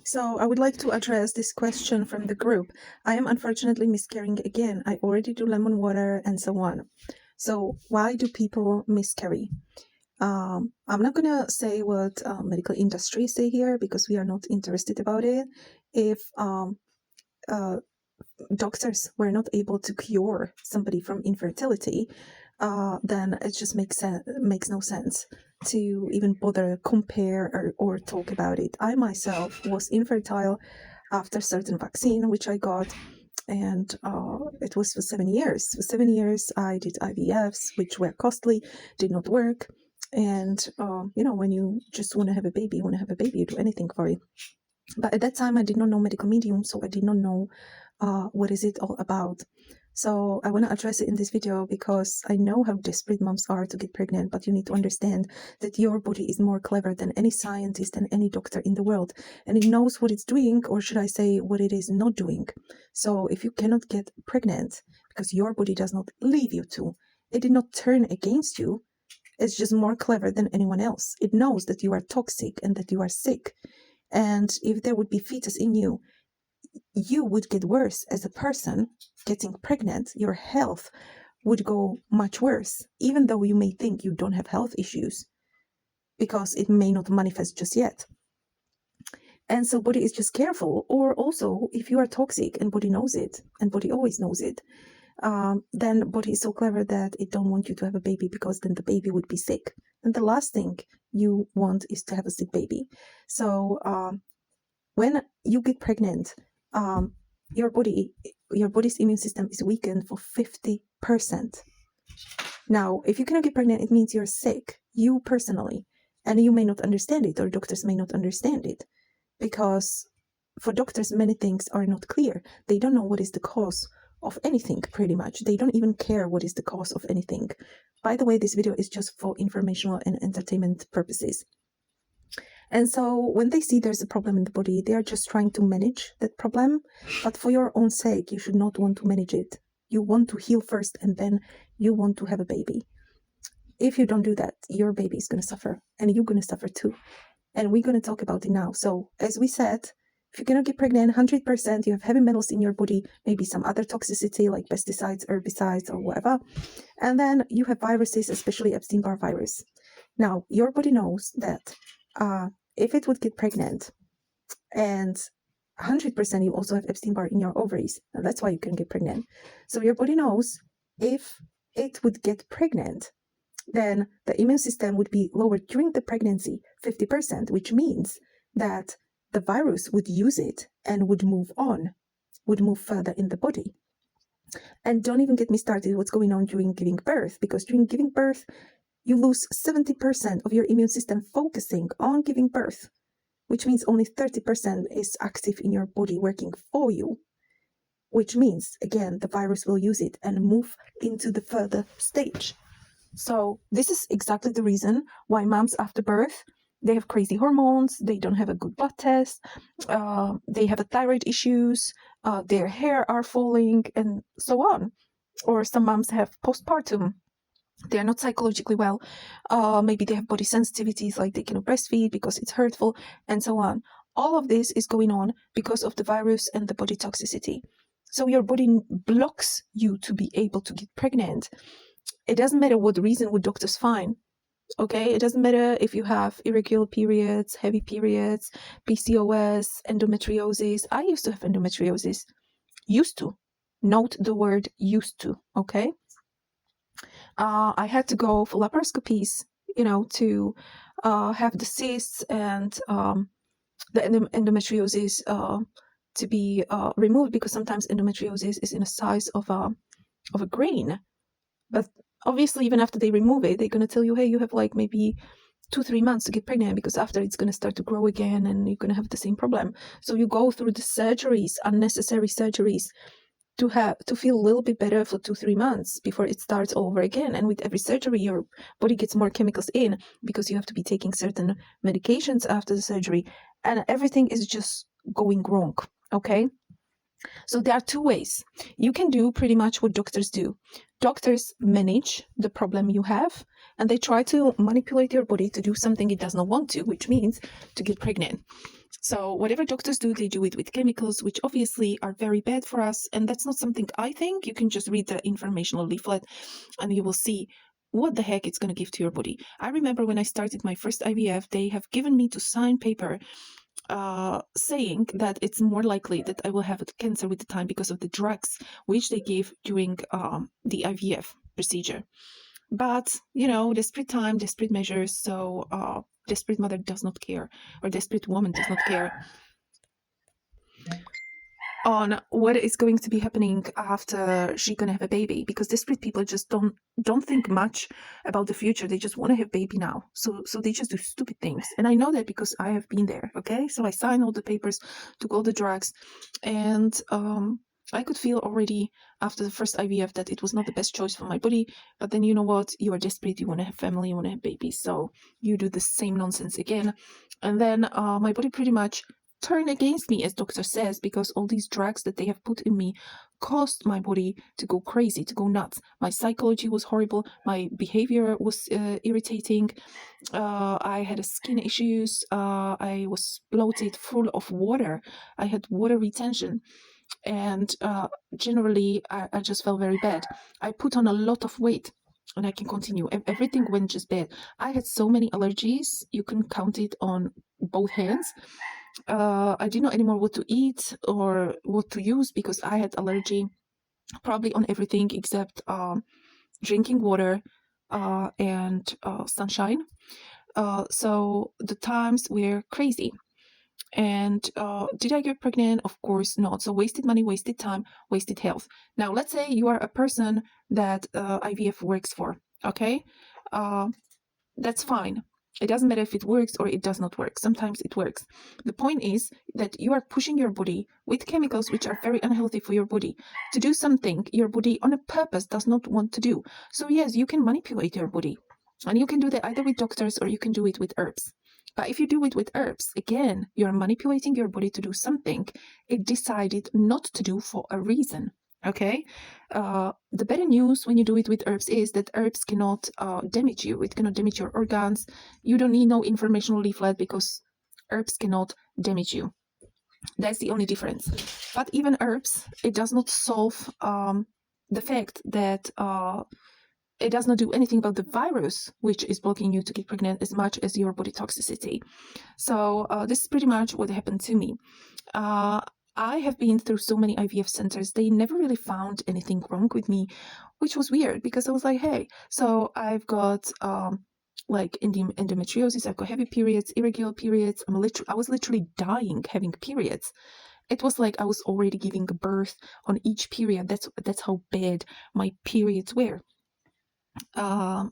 So I would like to address this question from the group. I am unfortunately miscarrying again. I already do lemon water and so on. So why do people miscarry? I'm not gonna say what medical industry say here because we are not interested about it. If doctors were not able to cure somebody from infertility, then it just makes no sense to even bother compare or talk about it. I myself was infertile after certain vaccine which I got, and it was for 7 years. For 7 years I did IVFs, which were costly, did not work. And when you just want to have a baby, you do anything for it. But at that time I did not know medical medium, so I did not know what is it all about. So I want to address it in this video because I know how desperate moms are to get pregnant, but you need to understand that your body is more clever than any scientist and any doctor in the world, and it knows what it's doing, or should I say what it is not doing. So if you cannot get pregnant because your body does not leave you to, it did not turn against you, it's just more clever than anyone else. It knows that you are toxic and that you are sick. And if there would be fetus in you, you would get worse as a person getting pregnant. Your health would go much worse, even though you may think you don't have health issues, because it may not manifest just yet. And so body is just careful. Or also, if you are toxic and body knows it, and body always knows it, then body is so clever that it don't want you to have a baby, because then the baby would be sick. And the last thing you want is to have a sick baby. So when you get pregnant, your body's immune system is weakened for 50%. Now, if you cannot get pregnant, it means you're sick, you personally, and you may not understand it, or doctors may not understand it, because for doctors, many things are not clear. They don't know what is the cause of anything, pretty much. They don't even care what is the cause of anything. By the way, this video is just for informational and entertainment purposes. And so when they see there's a problem in the body, they are just trying to manage that problem. But for your own sake, you should not want to manage it. You want to heal first, and then you want to have a baby. If you don't do that, your baby is going to suffer, and you're going to suffer too. And we're going to talk about it now. So as we said, if you're going to get pregnant, 100%, you have heavy metals in your body, maybe some other toxicity like pesticides, herbicides, or whatever. And then you have viruses, especially Epstein-Barr virus. Now, your body knows that if it would get pregnant, and 100% you also have Epstein-Barr in your ovaries, and that's why you can get pregnant. So your body knows if it would get pregnant, then the immune system would be lowered during the pregnancy 50%, which means that the virus would use it and would move further in the body. And don't even get me started what's going on during giving birth, because during giving birth, you lose 70% of your immune system focusing on giving birth, which means only 30% is active in your body working for you, which means, again, the virus will use it and move into the further stage. So this is exactly the reason why moms after birth, they have crazy hormones, they don't have a good blood test, they have a thyroid issues, their hair are falling, and so on. Or some moms have postpartum. They are not psychologically well. Maybe they have body sensitivities, like they cannot breastfeed because it's hurtful, and so on. All of this is going on because of the virus and the body toxicity. So your body blocks you to be able to get pregnant. It doesn't matter what reason would doctors find. Okay, it doesn't matter if you have irregular periods, heavy periods, PCOS, endometriosis. I used to have endometriosis. Used to. Note the word used to, okay? I had to go for laparoscopies, to have the cysts and the endometriosis to be removed, because sometimes endometriosis is in the size of a grain. But obviously, even after they remove it, they're going to tell you, hey, you have like maybe 2-3 months to get pregnant, because after it's going to start to grow again and you're going to have the same problem. So you go through the surgeries, unnecessary surgeries, to feel a little bit better for 2-3 months before it starts all over again. And with every surgery, your body gets more chemicals in, because you have to be taking certain medications after the surgery, and everything is just going wrong. Okay. So there are two ways. You can do pretty much what doctors do. Doctors manage the problem you have, and they try to manipulate your body to do something it does not want to, which means to get pregnant. So whatever doctors do, they do it with chemicals, which obviously are very bad for us. And that's not something I think. You can just read the informational leaflet and you will see what the heck it's going to give to your body. I remember when I started my first IVF, they have given me to sign paper saying that it's more likely that I will have cancer with the time because of the drugs which they give during the IVF procedure. But, desperate time, desperate measures. So desperate mother does not care, or desperate woman does not care on what is going to be happening after she's gonna have a baby, because desperate people just don't think much about the future. They just want to have baby now, so they just do stupid things. And I know that because I have been there. Okay, so I signed all the papers, took all the drugs, and I could feel already after the first IVF that it was not the best choice for my body. But then, you know what, you are desperate, you want to have family, you want to have babies, so you do the same nonsense again. And then my body pretty much turn against me, as doctor says, because all these drugs that they have put in me caused my body to go crazy, to go nuts. My psychology was horrible, my behavior was irritating, I had skin issues, I was bloated, full of water, I had water retention, and generally I just felt very bad. I put on a lot of weight, and I can continue. Everything went just bad. I had so many allergies, you can count it on both hands. I didn't know anymore what to eat or what to use, because I had allergy probably on everything except drinking water and sunshine. So the times were crazy. And did I get pregnant? Of course not. So wasted money, wasted time, wasted health. Now, let's say you are a person that IVF works for, okay? That's fine. It doesn't matter if it works or it does not work. Sometimes it works. The point is that you are pushing your body with chemicals which are very unhealthy for your body to do something your body on a purpose does not want to do. So yes, you can manipulate your body, and you can do that either with doctors or you can do it with herbs. But if you do it with herbs, again, you're manipulating your body to do something it decided not to do for a reason. Okay, the better news when you do it with herbs is that herbs cannot damage you. It cannot damage your organs. You don't need no informational leaflet because herbs cannot damage you. That's the only difference. But even herbs, it does not solve the fact that it does not do anything about the virus which is blocking you to get pregnant as much as your body toxicity. So this is pretty much what happened to me. I have been through so many IVF centers. They never really found anything wrong with me, which was weird because I was like, hey, so I've got like endometriosis, I've got heavy periods, irregular periods. I was literally dying having periods. It was like I was already giving birth on each period. That's how bad my periods were. I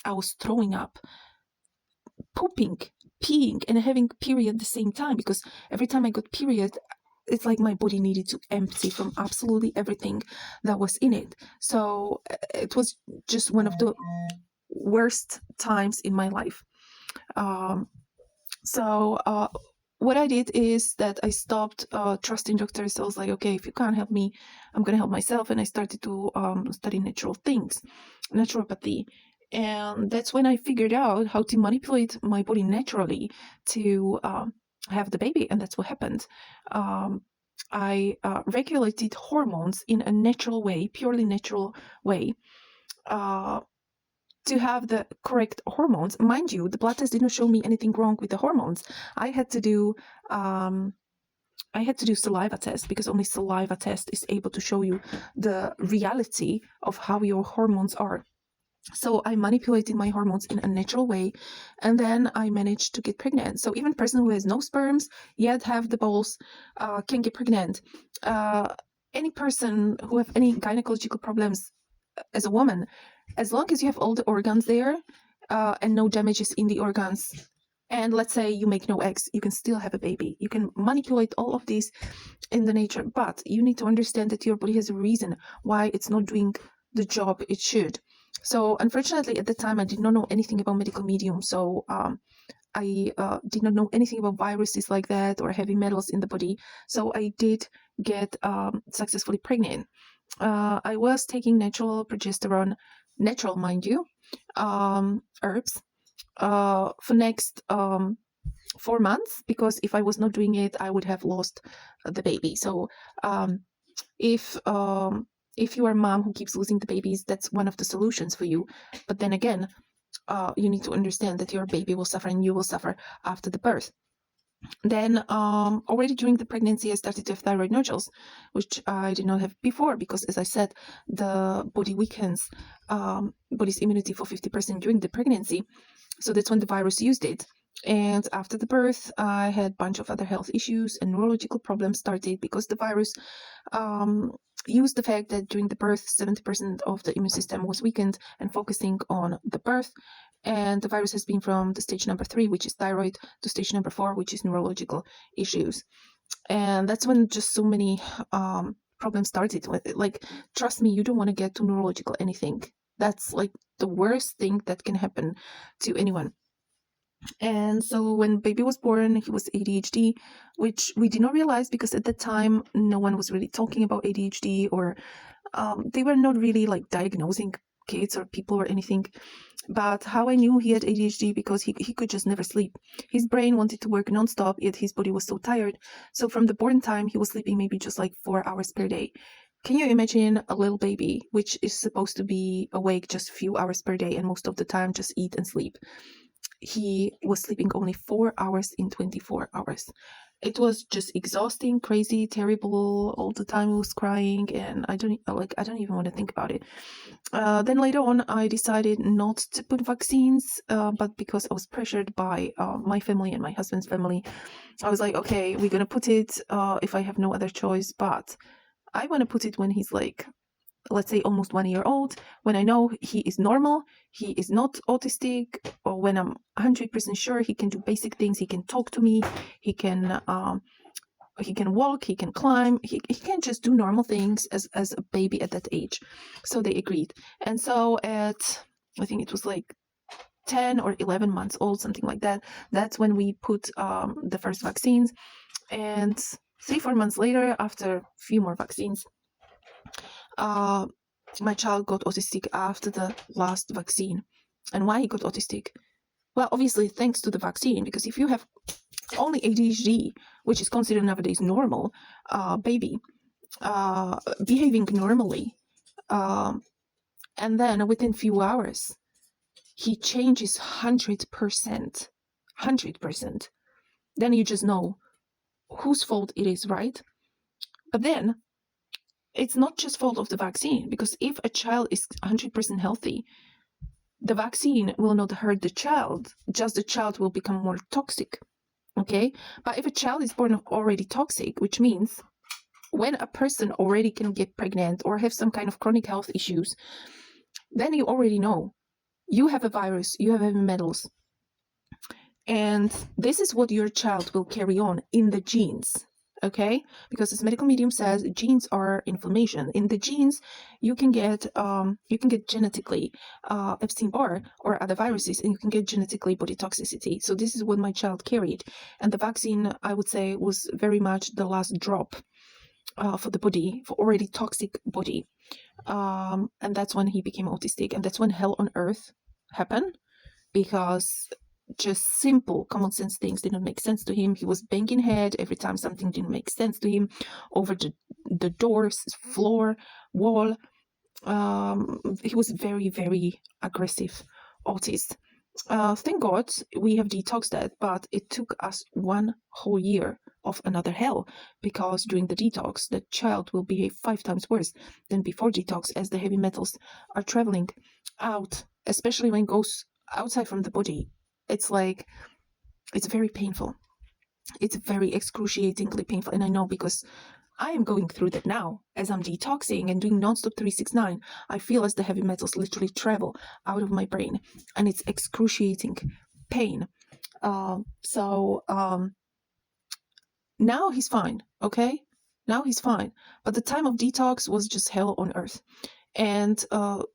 was throwing up, pooping, peeing, and having period at the same time, because every time I got period, it's like my body needed to empty from absolutely everything that was in it. So it was just one of the worst times in my life. So what I did is that I stopped trusting doctors. I was like, okay, if you can't help me, I'm going to help myself. And I started to study natural things, naturopathy. And that's when I figured out how to manipulate my body naturally to have the baby. And that's what happened. I regulated hormones in a natural way, purely natural way. To have the correct hormones. Mind you, the blood test did not show me anything wrong with the hormones. I had to do saliva test, because only saliva test is able to show you the reality of how your hormones are. So I manipulated my hormones in a natural way, and then I managed to get pregnant. So even a person who has no sperms yet have the balls can get pregnant. Any person who have any gynecological problems as a woman, as long as you have all the organs there and no damages in the organs, and let's say you make no eggs, you can still have a baby. You can manipulate all of these in the nature, but you need to understand that your body has a reason why it's not doing the job it should. So unfortunately, at the time, I did not know anything about medical medium. So I did not know anything about viruses like that or heavy metals in the body. So I did get successfully pregnant. I was taking natural progesterone, natural, mind you, herbs, for next 4 months, because if I was not doing it, I would have lost the baby. So if you are a mom who keeps losing the babies, that's one of the solutions for you. But then again, you need to understand that your baby will suffer and you will suffer after the birth. Then already during the pregnancy, I started to have thyroid nodules, which I did not have before, because, as I said, the body weakens body's immunity for 50% during the pregnancy. So that's when the virus used it. And after the birth, I had a bunch of other health issues, and neurological problems started because the virus used the fact that during the birth, 70% of the immune system was weakened and focusing on the birth. And the virus has been from the stage number 3, which is thyroid, to stage number 4, which is neurological issues. And that's when just so many problems started. Like, trust me, you don't want to get to neurological anything. That's like the worst thing that can happen to anyone. And so when baby was born, he was ADHD, which we did not realize because at the time no one was really talking about ADHD, or they were not really like diagnosing kids or people or anything. But how I knew he had ADHD, because he could just never sleep. His brain wanted to work nonstop, yet his body was so tired. So from the born time, he was sleeping maybe just like 4 hours per day. Can you imagine a little baby, which is supposed to be awake just a few hours per day and most of the time just eat and sleep? He was sleeping only 4 hours in 24 hours. It was just exhausting, crazy, terrible. All the time he was crying, and I don't even want to think about it. Then later on, I decided not to put vaccines, but because I was pressured by my family and my husband's family, I was like, okay, we're gonna put it if I have no other choice. But I want to put it when he's like, let's say, almost 1 year old, when I know he is normal, he is not autistic, or when I'm 100% sure he can do basic things. He can talk to me, he can walk, he can climb, he can just do normal things as a baby at that age. So they agreed. And so at, I think it was like 10 or 11 months old, something like that, that's when we put the first vaccines. And 3-4 months later, after a few more vaccines, my child got autistic after the last vaccine. And why he got autistic? Well, obviously thanks to the vaccine, because if you have only ADHD, which is considered nowadays normal, baby behaving normally, and then within few hours he changes 100%, then you just know whose fault it is, right? But then it's not just fault of the vaccine, because if a child is 100% healthy, the vaccine will not hurt the child, just the child will become more toxic. Okay? But if a child is born already toxic, which means when a person already can get pregnant or have some kind of chronic health issues, then you already know you have a virus, you have heavy metals. And this is what your child will carry on in the genes. Okay, because as medical medium says, genes are inflammation. In the genes, you can get genetically Epstein-Barr or other viruses, and you can get genetically body toxicity. So this is what my child carried, and the vaccine, I would say, was very much the last drop for the body, for already toxic body, and that's when he became autistic, and that's when hell on earth happened, because just simple common sense things didn't make sense to him. He was banging head every time something didn't make sense to him, over the doors, floor, wall. He was very, very aggressive autist. Thank God we have detoxed that, but it took us 1 whole year of another hell, because during the detox, the child will behave 5 times worse than before detox, as the heavy metals are traveling out, especially when it goes outside from the body. It's like, it's very painful. It's very excruciatingly painful. And I know, because I am going through that now. As I'm detoxing and doing nonstop 369, I feel as the heavy metals literally travel out of my brain, and it's excruciating pain. So now he's fine, okay? Now he's fine. But the time of detox was just hell on earth. And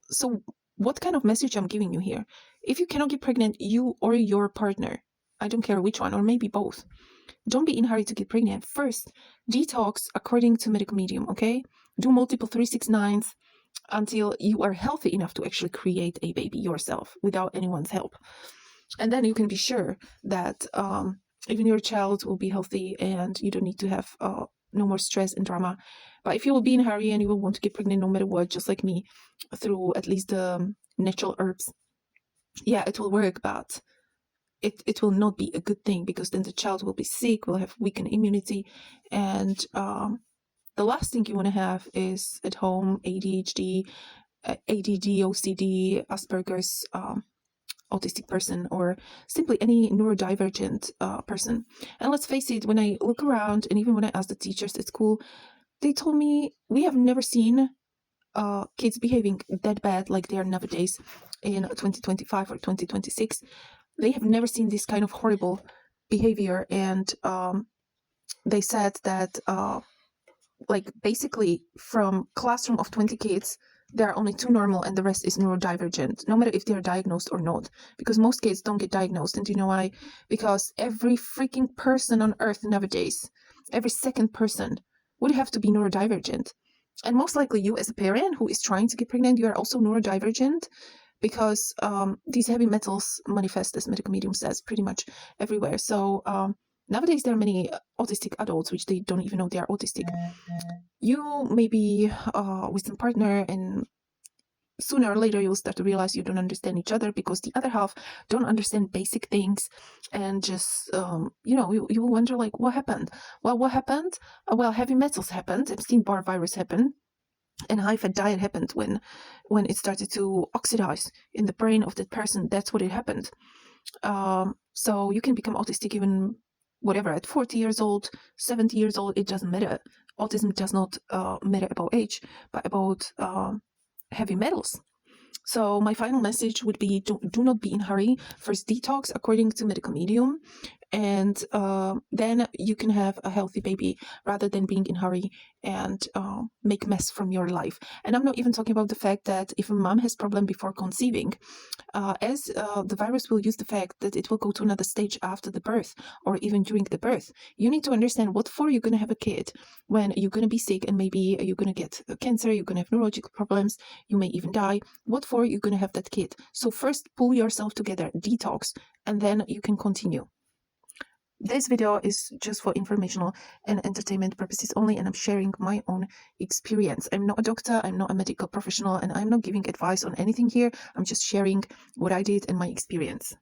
so what kind of message I'm giving you here? If you cannot get pregnant, you or your partner, I don't care which one, or maybe both, don't be in a hurry to get pregnant. First, detox according to medical medium, okay? Do multiple 369s until you are healthy enough to actually create a baby yourself without anyone's help. And then you can be sure that even your child will be healthy and you don't need to have no more stress and drama. But if you will be in a hurry and you will want to get pregnant no matter what, just like me, through at least the natural herbs, yeah, it will work, but it will not be a good thing, because then the child will be sick, will have weakened immunity, and the last thing you want to have is at home ADHD, ADD, OCD, Asperger's, autistic person, or simply any neurodivergent person. And let's face it, when I look around, and even when I ask the teachers at school, they told me we have never seen kids behaving that bad like they are nowadays in 2025 or 2026. They have never seen this kind of horrible behavior. And they said that like basically from classroom of 20 kids, there are only 2 normal and the rest is neurodivergent, no matter if they're diagnosed or not, because most kids don't get diagnosed. And do you know why? Because every freaking person on earth nowadays, every second person would have to be neurodivergent. And most likely you as a parent who is trying to get pregnant, you are also neurodivergent, because these heavy metals manifest, as medical medium says, pretty much everywhere. So nowadays there are many autistic adults which they don't even know they are autistic. You may be with some partner, and sooner or later you'll start to realize you don't understand each other, because the other half don't understand basic things. And just you will wonder, like, what happened? Well, what happened? Well, heavy metals happened, Epstein-Barr virus happened, and high-fat diet happened when it started to oxidize in the brain of that person. That's what it happened. So you can become autistic even whatever, at 40 years old, 70 years old, it doesn't matter. Autism does not matter about age, but about heavy metals. So my final message would be, do not be in a hurry. First detox according to medical medium, and then you can have a healthy baby, rather than being in a hurry and make mess from your life. And I'm not even talking about the fact that if a mom has problem before conceiving, as the virus will use the fact that it will go to another stage after the birth, or even during the birth. You need to understand what for you're going to have a kid when you're going to be sick, and maybe you're going to get cancer, you're going to have neurological problems, you may even die. What for you're going to have that kid? So first pull yourself together, detox, and then you can continue. This video is just for informational and entertainment purposes only, and I'm sharing my own experience. I'm not a doctor, I'm not a medical professional, and I'm not giving advice on anything here. I'm just sharing what I did and my experience.